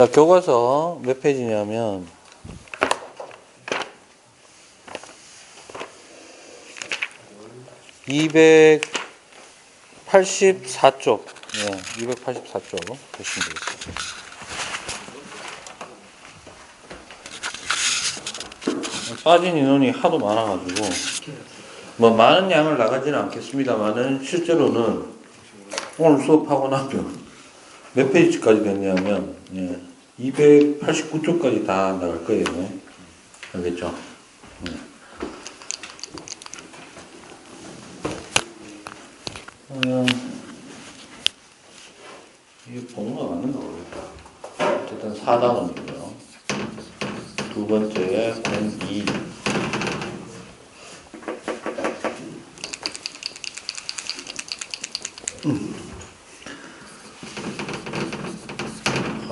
자, 교과서 몇 페이지냐면 284쪽. 네, 284쪽 보시면 되겠습니다. 빠진 인원이 하도 많아가지고 뭐 많은 양을 나가지는 않겠습니다만은 실제로는 오늘 수업하고 나면 몇 페이지까지 됐냐면 289쪽까지 다 나갈 거예요. 알겠죠? 이게 번호가 맞는가 모르겠다. 어쨌든 4단원이고요. 두 번째에 02.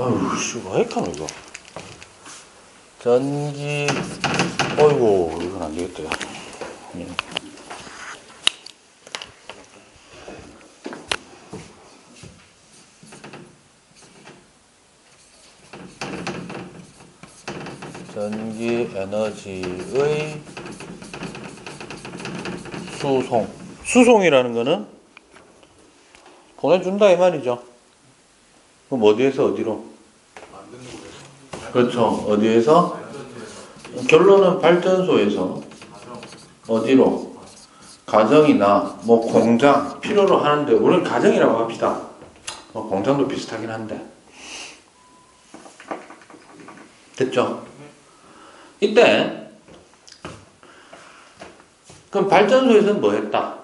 아유, 씨, 왜 이렇게 하노, 이거? 전기, 어이구, 이건 안 되겠다. 전기 에너지의 수송. 수송이라는 거는 보내준다 이 말이죠. 그럼 어디에서 어디로? 그렇죠. 어디에서? 결론은 발전소에서 어디로? 가정이나 뭐 공장 필요로 하는데 우리는 가정이라고 합시다. 뭐 공장도 비슷하긴 한데. 됐죠? 이때 그럼 발전소에서는 뭐 했다?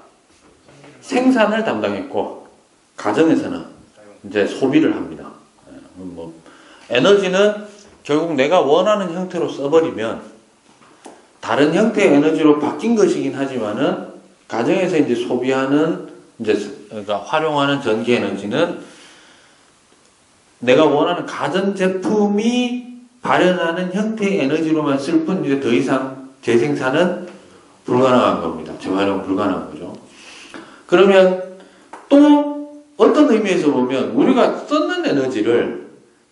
생산을 담당했고 가정에서는 이제 소비를 합니다. 뭐 에너지는 결국 내가 원하는 형태로 써버리면 다른 형태의 에너지로 바뀐 것이긴 하지만은 가정에서 이제 소비하는 그러니까 활용하는 전기 에너지는 내가 원하는 가전 제품이 발현하는 형태의 에너지로만 쓸 뿐 이제 더 이상 재생산은 불가능한 겁니다. 재활용 불가능한 거죠. 그러면 또 어떤 의미에서 보면 우리가 썼는 에너지를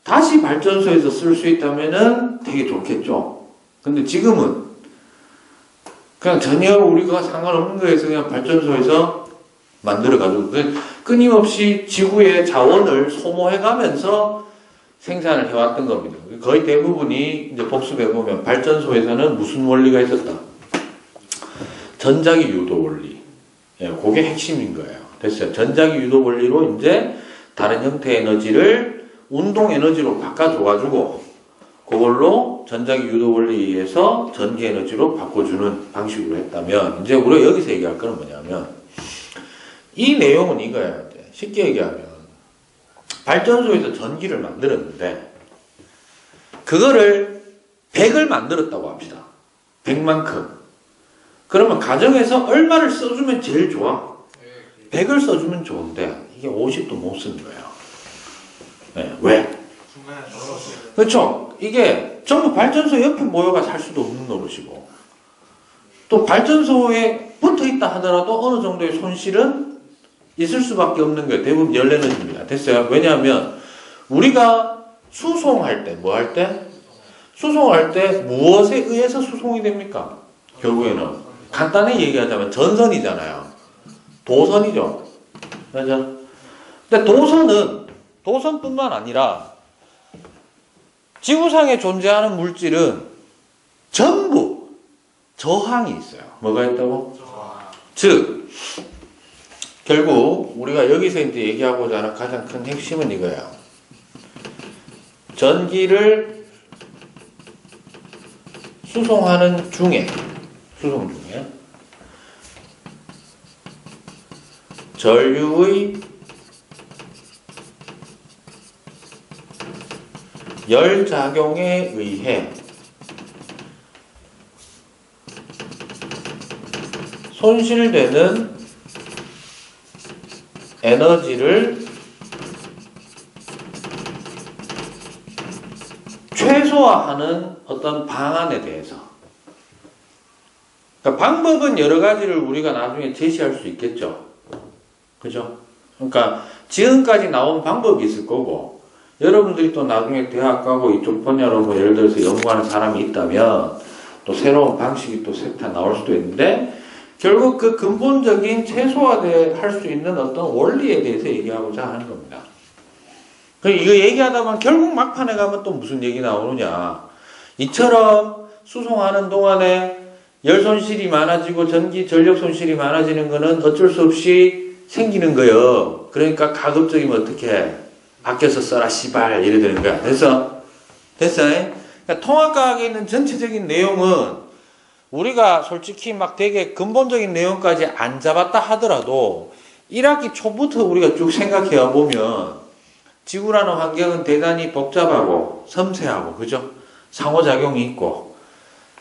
다시 발전소에서 쓸 수 있다면은 되게 좋겠죠. 근데 지금은 그냥 전혀 우리가 상관없는 거에서 그냥 발전소에서 만들어가지고 끊임없이 지구의 자원을 소모해가면서 생산을 해왔던 겁니다. 거의 대부분이 이제 복습해보면 발전소에서는 무슨 원리가 있었다? 전자기 유도 원리. 예, 그게 핵심인 거예요. 됐어요. 전자기 유도 원리로 이제 다른 형태의 에너지를 운동 에너지로 바꿔줘가지고 그걸로 전자기 유도 원리에 의해서 전기 에너지로 바꿔주는 방식으로 했다면 이제 우리가 여기서 얘기할 거는 뭐냐면 이 내용은 이거야. 쉽게 얘기하면 발전소에서 전기를 만들었는데 그거를 100을 만들었다고 합시다. 100만큼. 그러면 가정에서 얼마를 써주면 제일 좋아? 100을 써주면 좋은데 이게 50도 못 쓰는 거예요. 네, 왜? 그렇죠. 이게 전부 발전소 옆에 모여가 살 수도 없는 노릇이고 또 발전소에 붙어있다 하더라도 어느 정도의 손실은 있을 수밖에 없는 거예요. 대부분 열에너지입니다. 됐어요? 왜냐하면 우리가 수송할 때 뭐 할 때? 수송할 때 무엇에 의해서 수송이 됩니까? 결국에는 간단히 얘기하자면 전선이잖아요. 도선이죠. 맞죠? 근데 도선뿐만 아니라 지구상에 존재하는 물질은 전부 저항이 있어요. 뭐가 있다고? 즉 결국 우리가 여기서 이제 얘기하고자 하는 가장 큰 핵심은 이거예요. 전기를 수송 중에 전류의 열작용에 의해 손실되는 에너지를 최소화하는 어떤 방안에 대해서. 그러니까 방법은 여러 가지를 우리가 나중에 제시할 수 있겠죠. 그죠? 그러니까 지금까지 나온 방법이 있을 거고 여러분들이 또 나중에 대학 가고 이쪽 분야로 뭐 예를 들어서 연구하는 사람이 있다면 또 새로운 방식이 또 다 나올 수도 있는데 결국 그 근본적인 최소화할 수 있는 어떤 원리에 대해서 얘기하고자 하는 겁니다. 이거 얘기하다 보면 결국 막판에 가면 또 무슨 얘기 나오느냐. 이처럼 수송하는 동안에 열 손실이 많아지고 전력 손실이 많아지는 거는 어쩔 수 없이 생기는 거예요. 그러니까 가급적이면 어떻게 아껴서 써라 씨발 이래 되는 거야. 됐어? 그러니까 통합과학에 있는 전체적인 내용은 우리가 솔직히 막 되게 근본적인 내용까지 안 잡았다 하더라도 1학기 초부터 우리가 쭉 생각해 보면 지구라는 환경은 대단히 복잡하고 섬세하고 그죠? 상호작용이 있고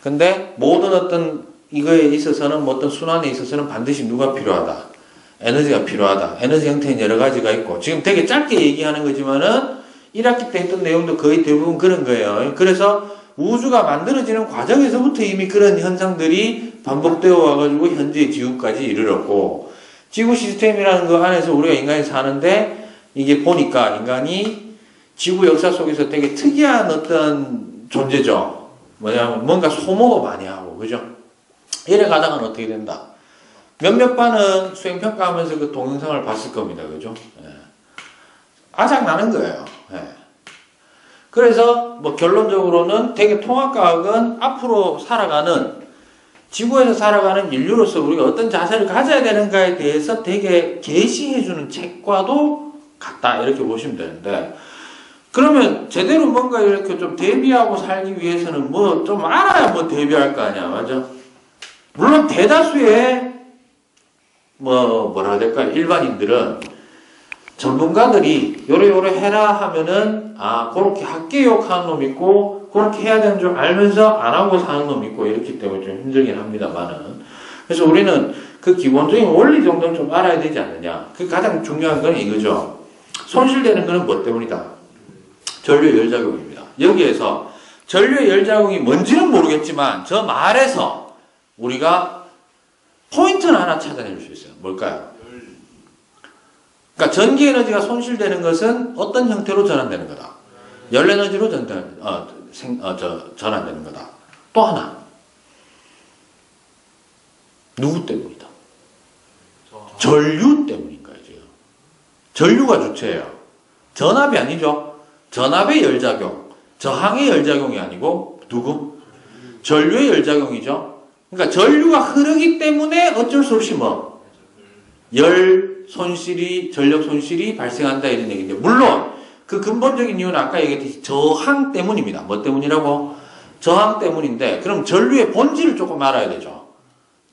근데 모든 어떤 이거에 있어서는 뭐 어떤 순환에 있어서는 반드시 누가 필요하다. 에너지가 필요하다. 에너지 형태는 여러 가지가 있고 지금 되게 짧게 얘기하는 거지만은 1학기 때 했던 내용도 거의 대부분 그런 거예요. 그래서 우주가 만들어지는 과정에서부터 이미 그런 현상들이 반복되어 와가지고 현재의 지구까지 이르렀고 지구 시스템이라는 거 안에서 우리가 인간이 사는데 이게 보니까 인간이 지구 역사 속에서 되게 특이한 어떤 존재죠. 뭐냐면 뭔가 소모도 많이 하고 그죠? 이래 가다가는 어떻게 된다. 몇몇 반은 수행평가하면서 그 동영상을 봤을 겁니다. 그죠? 예. 아작나는 거예요. 예. 그래서 뭐 결론적으로는 되게 통합과학은 앞으로 살아가는 지구에서 살아가는 인류로서 우리가 어떤 자세를 가져야 되는가에 대해서 되게 계시해주는 책과도 같다 이렇게 보시면 되는데 그러면 제대로 뭔가 이렇게 좀 대비하고 살기 위해서는 뭐 좀 알아야 뭐 대비할 거 아니야. 맞아? 물론 대다수의 뭐라 해야 될까 일반인들은 전문가들이 요래 해라 하면은 그렇게 학계욕 하는 놈 있고 그렇게 해야 되는 줄 알면서 안 하고 사는 놈 있고 이렇기 때문에 좀 힘들긴 합니다만은 그래서 우리는 그 기본적인 원리 정도는 좀 알아야 되지 않느냐. 그 가장 중요한 건 이거죠. 손실되는 거는 뭐 때문이다? 전류의 열작용입니다. 여기에서 전류의 열작용이 뭔지는 모르겠지만 저 말에서 우리가 포인트는 하나 찾아낼 수 있어요. 뭘까요? 그러니까 전기 에너지가 손실되는 것은 어떤 형태로 전환되는 거다. 열 에너지로 전환되는 거다. 또 하나. 누구 때문이다? 전류 때문인 거예요, 지금. 전류가 주체예요. 전압이 아니죠. 전압의 열작용. 저항의 열작용이 아니고 누구? 전류의 열작용이죠. 그러니까 전류가 흐르기 때문에 어쩔 수 없이 뭐 열 손실이 전력 손실이 발생한다 이런 얘기인데 물론 그 근본적인 이유는 아까 얘기했듯이 저항 때문입니다. 뭐 때문이라고? 저항 때문인데 그럼 전류의 본질을 조금 알아야 되죠.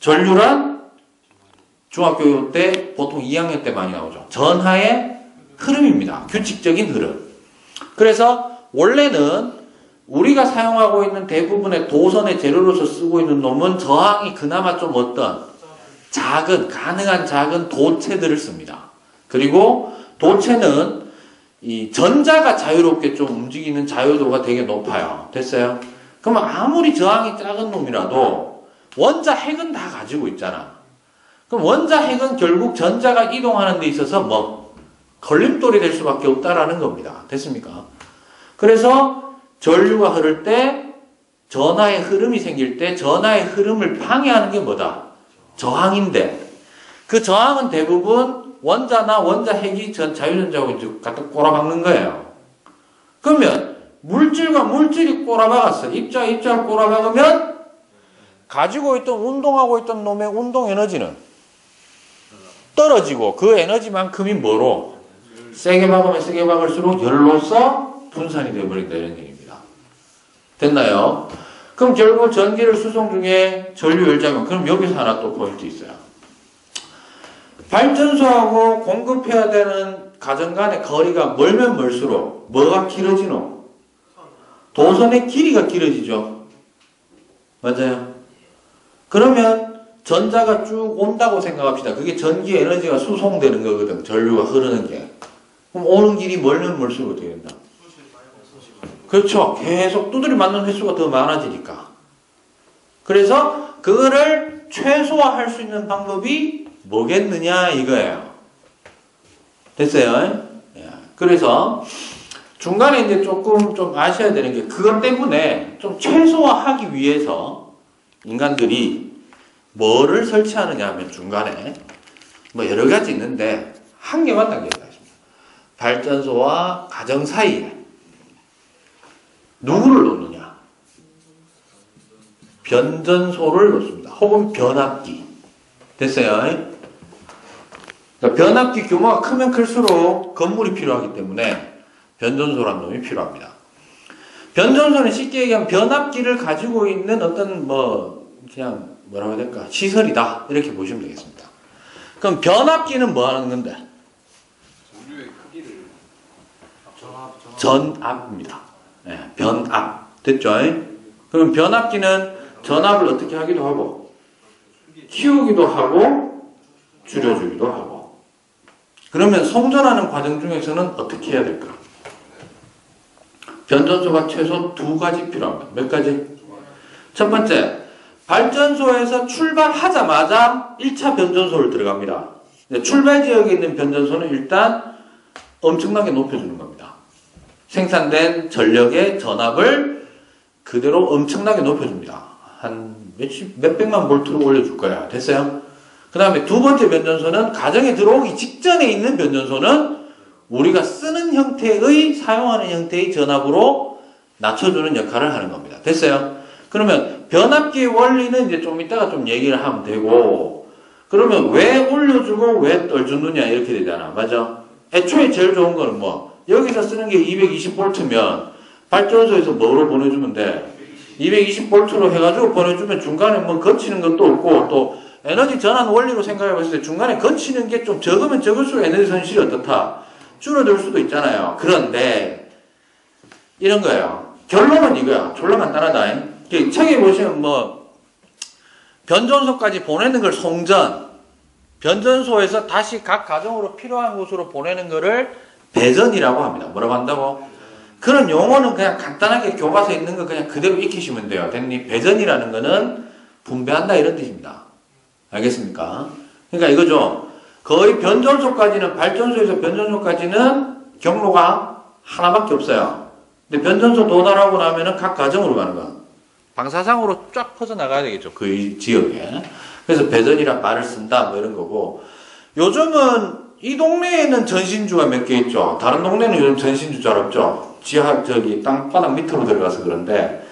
전류란 중학교 때 보통 2학년 때 많이 나오죠. 전하의 흐름입니다. 규칙적인 흐름. 그래서 원래는 우리가 사용하고 있는 대부분의 도선의 재료로서 쓰고 있는 놈은 저항이 그나마 좀 어떤 가능한 작은 도체들을 씁니다. 그리고 도체는 이 전자가 자유롭게 좀 움직이는 자유도가 되게 높아요. 됐어요? 그러면 아무리 저항이 작은 놈이라도 원자 핵은 다 가지고 있잖아. 그럼 원자 핵은 결국 전자가 이동하는 데 있어서 뭐 걸림돌이 될 수밖에 없다라는 겁니다. 됐습니까? 그래서 전류가 흐를 때 전하의 흐름이 생길 때 전하의 흐름을 방해하는 게 뭐다? 저항인데 그 저항은 대부분 원자나 원자 핵이 자유전자하고 갖다 꼬라박는 거예요. 그러면 물질과 물질이 꼬라박았어. 입자가 꼬라박으면 가지고 있던 운동하고 있던 놈의 운동 에너지는 떨어지고 그 에너지만큼이 뭐로? 세게 박으면 세게 박을수록 열로서 분산이 되어버린다 이런 얘기입니다. 됐나요? 그럼 결국 전기를 수송 중에 전류 열작용. 그럼 여기서 하나 또 포인트 있어요. 발전소하고 공급해야 되는 가정 간의 거리가 멀면 멀수록 뭐가 길어지노? 도선의 길이가 길어지죠. 맞아요. 그러면 전자가 쭉 온다고 생각합시다. 그게 전기 에너지가 수송되는 거거든. 전류가 흐르는 게. 그럼 오는 길이 멀면 멀수록 어떻게 된다? 그렇죠. 계속 두드려 맞는 횟수가 더 많아지니까. 그래서 그거를 최소화할 수 있는 방법이 뭐겠느냐 이거예요. 됐어요? 그래서 중간에 이제 조금 좀 아셔야 되는 게 그것 때문에 좀 최소화하기 위해서 인간들이 뭐를 설치하느냐 하면 중간에 뭐 여러 가지 있는데 한 개만 당겨져 있습니다. 발전소와 가정 사이에 누구를 놓느냐? 변전소를 놓습니다. 혹은 변압기. 됐어요? 그러니까 변압기 규모가 크면 클수록 건물이 필요하기 때문에 변전소라는 놈이 필요합니다. 변전소는 쉽게 얘기하면 변압기를 가지고 있는 어떤 그냥 뭐라고 해야 될까? 시설이다. 이렇게 보시면 되겠습니다. 그럼 변압기는 뭐 하는 건데? 전류의 크기를 전압입니다. 네, 변압. 됐죠? 그럼 변압기는 전압을 어떻게 하기도 하고, 키우기도 하고, 줄여주기도 하고. 그러면 송전하는 과정 중에서는 어떻게 해야 될까? 변전소가 최소 2가지 필요합니다. 몇 가지? 첫 번째, 발전소에서 출발하자마자 1차 변전소를 들어갑니다. 출발 지역에 있는 변전소는 일단 엄청나게 높여주는 겁니다. 생산된 전력의 전압을 그대로 엄청나게 높여줍니다. 한 몇백만 볼트로 올려줄 거야. 됐어요? 그 다음에 두 번째 변전소는 가정에 들어오기 직전에 있는 변전소는 우리가 쓰는 형태의, 사용하는 형태의 전압으로 낮춰주는 역할을 하는 겁니다. 됐어요? 그러면 변압기의 원리는 이제 좀 이따가 좀 얘기를 하면 되고, 그러면 왜 올려주고 왜 떨어주느냐 이렇게 되잖아. 맞아? 애초에 제일 좋은 거는 여기서 쓰는 게 220V면 발전소에서 뭐로 보내주면 돼? 220V로 해가지고 보내주면 중간에 거치는 것도 없고, 또 에너지 전환 원리로 생각해 봤을 때 중간에 거치는 게 좀 적으면 적을수록 에너지 손실이 어떻다? 줄어들 수도 있잖아요. 그런데 이런 거예요. 결론은 이거야. 졸라 간단하다. 책에 보시면 변전소까지 보내는 걸 송전, 변전소에서 다시 각 가정으로 필요한 곳으로 보내는 거를 배전이라고 합니다. 뭐라고 한다고? 그런 용어는 그냥 간단하게 교과서에 있는 거 그냥 그대로 익히시면 돼요. 됐니? 배전이라는 거는 분배한다 이런 뜻입니다. 알겠습니까? 그러니까 이거죠. 거의 변전소까지는, 발전소에서 변전소까지는 경로가 하나밖에 없어요. 근데 변전소 도달하고 나면은 각 가정으로 가는 거야. 방사상으로 쫙 퍼져나가야 되겠죠. 그 지역에. 그래서 배전이란 말을 쓴다, 이런 거고. 요즘은 이 동네에는 전신주가 몇 개 있죠. 다른 동네는 요즘 전신주 잘 없죠. 땅바닥 밑으로 들어가서 그런데,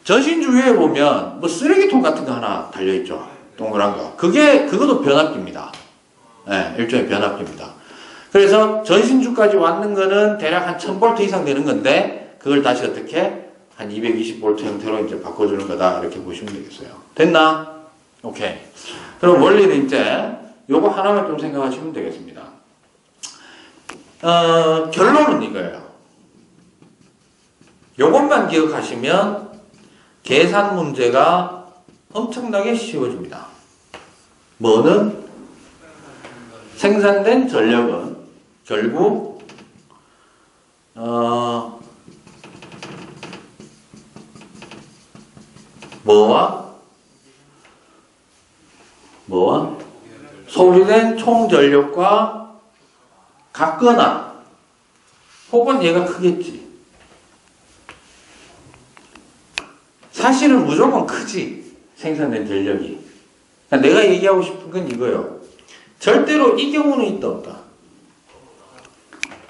전신주 위에 보면 쓰레기통 같은 거 하나 달려있죠. 동그란 거. 그것도 변압기입니다. 네, 일종의 변압기입니다. 그래서 전신주까지 왔는 거는 대략 한 1000V 이상 되는 건데, 그걸 다시 어떻게? 한 220V 형태로 이제 바꿔주는 거다. 이렇게 보시면 되겠어요. 됐나? 오케이. 그럼 원리는 이제 요거 하나만 좀 생각하시면 되겠습니다. 결론은 이거예요. 요것만 기억하시면 계산 문제가 엄청나게 쉬워집니다. 뭐는? 생산된 전력은 결국 뭐와 소비된 총 전력과 같거나 혹은 얘가 크겠지. 사실은 무조건 크지. 생산된 전력이. 그러니까 내가 얘기하고 싶은 건 이거예요. 절대로 이 경우는 있다 없다.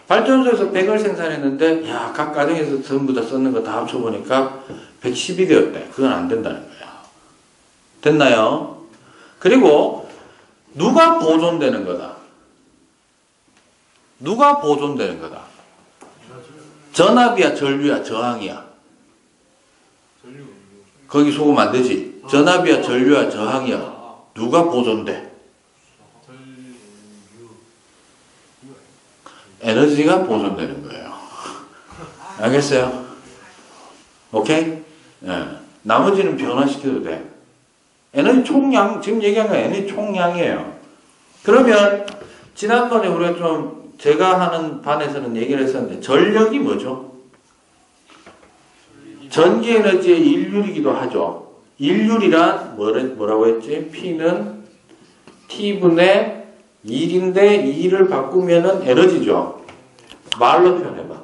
발전소에서 100을 생산했는데 각 가정에서 전부 다 썼는 거 다 합쳐보니까 110이 되었대. 그건 안 된다는 거야. 됐나요? 그리고 누가 보존되는 거다? 누가 보존되는 거다? 전압이야, 전류야, 저항이야? 거기 속으면 안 되지. 전압이야, 전류야, 저항이야. 누가 보존돼? 에너지가 보존되는 거예요. 알겠어요? 오케이? 네. 나머지는 변화시켜도 돼. 에너지 총량, 지금 얘기한 건 에너지 총량이에요. 그러면, 지난번에 우리가 제가 하는 반에서는 얘기를 했었는데, 전력이 뭐죠? 전기 에너지의 일률이기도 하죠. 일률이란 뭐라고 했지? P는 T분의 1인데 2를 바꾸면은 에너지죠. 말로 표현해봐.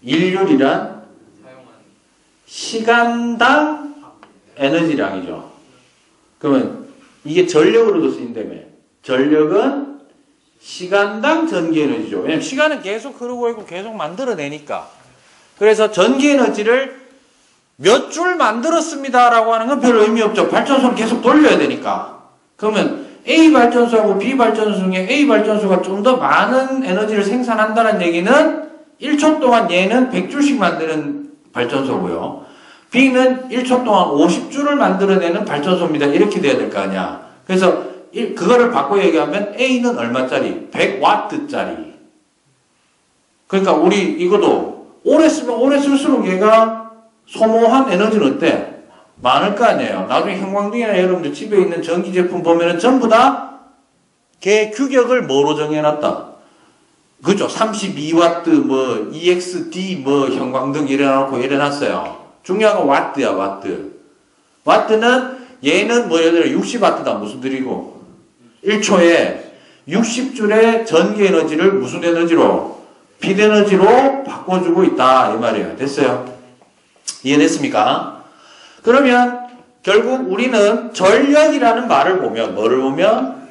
일률이란 사용한 시간당 에너지량이죠. 그러면 이게 전력으로도 쓰인다며. 전력은 시간당 전기에너지죠. 왜냐면 시간은 계속 흐르고 있고 계속 만들어내니까. 그래서 전기에너지를 몇 줄 만들었습니다라고 하는 건 별 의미 없죠. 발전소를 계속 돌려야 되니까. 그러면 A 발전소하고 B 발전소 중에 A 발전소가 좀 더 많은 에너지를 생산한다는 얘기는 1초 동안 얘는 100줄씩 만드는 발전소고요. B는 1초 동안 50줄을 만들어내는 발전소입니다. 이렇게 돼야 될 거 아니야. 그래서 그거를 바꿔 얘기하면 A는 얼마짜리? 100W짜리. 그러니까 우리 이것도 오래 쓰면 오래 쓸수록 얘가 소모한 에너지는 어때? 많을 거 아니에요. 나중에 형광등이나 여러분들 집에 있는 전기 제품 보면은 전부 다 걔 규격을 뭐로 정해놨다. 그죠? 32W, 뭐, EXD, 뭐, 형광등 이래놓고 이래놨어요. 중요한 건 와트야, 와트. 와트는 얘는 뭐, 예를 들어 60W다. 무슨 들이고. 1초에 60줄의 전기 에너지를 무슨 에너지로? 빛 에너지로 바꿔주고 있다. 이 말이에요. 됐어요? 이해됐습니까? 그러면 결국 우리는 전력이라는 말을 보면 뭐를 보면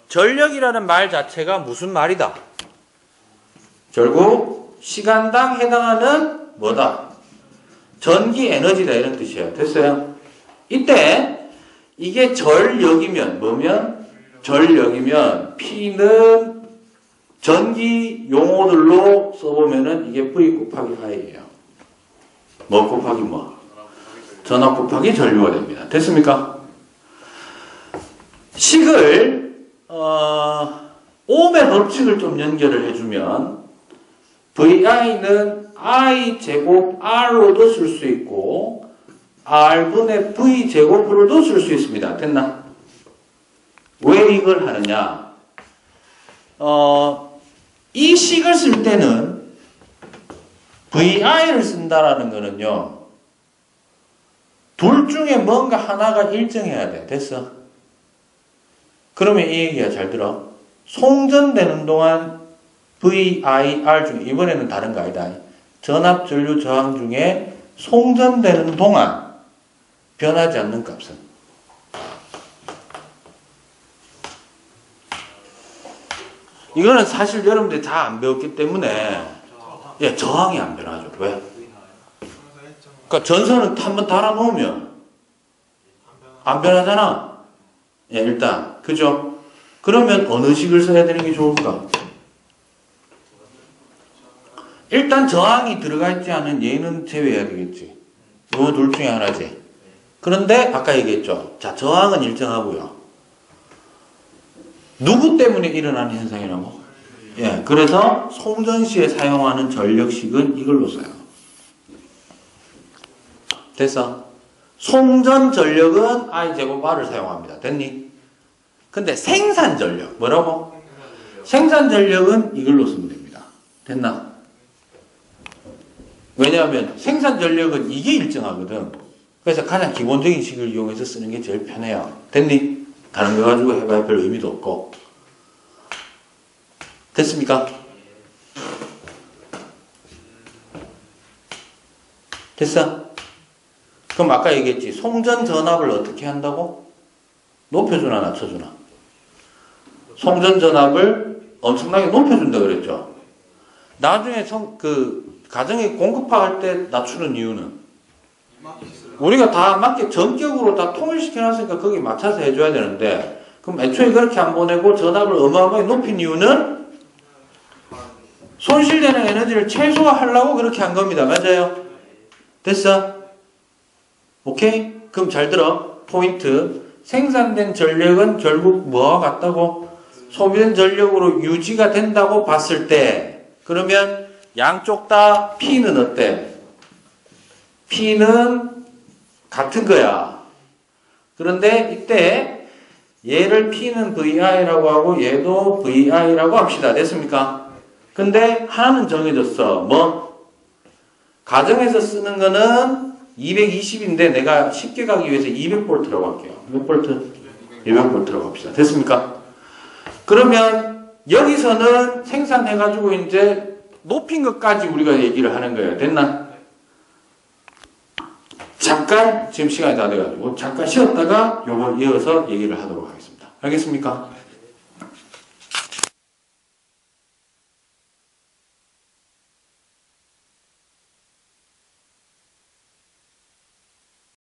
전력이라는 말 자체가 무슨 말이다? 결국 시간당 해당하는 뭐다? 전기 에너지다 이런 뜻이에요. 됐어요? 이때 이게 전력이면 뭐면? 전력이면 P는 전기 용어들로 써보면은 이게 V 곱하기 I예요. 뭐 곱하기 뭐? 전압 곱하기 전류가 됩니다. 됐습니까? 식을 옴의 법칙을 좀 연결을 해주면 VI는 I 제곱 R로도 쓸 수 있고 R분의 V 제곱으로도 쓸 수 있습니다. 됐나? 왜 이걸 하느냐? 이 식을 쓸 때는 VI를 쓴다라는 거는요. 둘 중에 뭔가 하나가 일정해야 돼. 됐어? 그러면 이 얘기가 잘 들어. 송전되는 동안 VIR 중에 이번에는 다른 거 아니다. 전압, 전류, 저항 중에 송전되는 동안 변하지 않는 값은 이거는 사실 여러분들이 다 안 배웠기 때문에 예, 저항이 안 변하죠. 왜? 그러니까 전선을 한번 달아놓으면 안 변하잖아. 예, 일단 그죠? 그러면 어느 식을 써야 되는 게 좋을까? 일단 저항이 들어가 있지 않은 얘는 제외해야 되겠지. 요 둘 중에 하나지. 그런데 아까 얘기했죠. 자, 저항은 일정하고요. 누구 때문에 일어나는 현상이라고? 예, 그래서 송전 시에 사용하는 전력식은 이걸로 써요. 됐어? 송전 전력은 I제곱 R을 사용합니다. 됐니? 근데 생산 전력, 뭐라고? 생산 전력은 이걸로 쓰면 됩니다. 됐나? 왜냐하면 생산 전력은 이게 일정하거든. 그래서 가장 기본적인 식을 이용해서 쓰는 게 제일 편해요. 됐니? 다른 거 가지고 해봐야 별 의미도 없고. 됐습니까? 됐어? 그럼 아까 얘기했지. 송전 전압을 어떻게 한다고? 높여주나 낮춰주나? 송전 전압을 엄청나게 높여준다 그랬죠. 나중에 가정에 공급할 때 낮추는 이유는 우리가 다 맞게 전격으로 다 통일시켜놨으니까 거기 맞춰서 해줘야 되는데 그럼 애초에 그렇게 안 보내고 전압을 어마어마하게 높인 이유는 손실되는 에너지를 최소화하려고 그렇게 한 겁니다. 맞아요? 됐어? 오케이? 그럼 잘 들어. 포인트. 생산된 전력은 결국 뭐와 같다고? 소비된 전력으로 유지가 된다고 봤을 때 그러면 양쪽 다 P는 어때? P는 같은 거야. 그런데 이때 얘를 P는 VI라고 하고 얘도 VI라고 합시다. 됐습니까? 근데 하나는 정해졌어. 뭐? 가정에서 쓰는 거는 220인데 내가 쉽게 가기 위해서 200V라고 할게요. 몇 볼트? 200V라고 합시다. 됐습니까? 그러면 여기서는 생산해가지고 이제 높인 것까지 우리가 얘기를 하는 거예요. 됐나? 잠깐 지금 시간이 다 돼가지고 잠깐 쉬었다가 요거 이어서 얘기를 하도록 하겠습니다. 알겠습니까?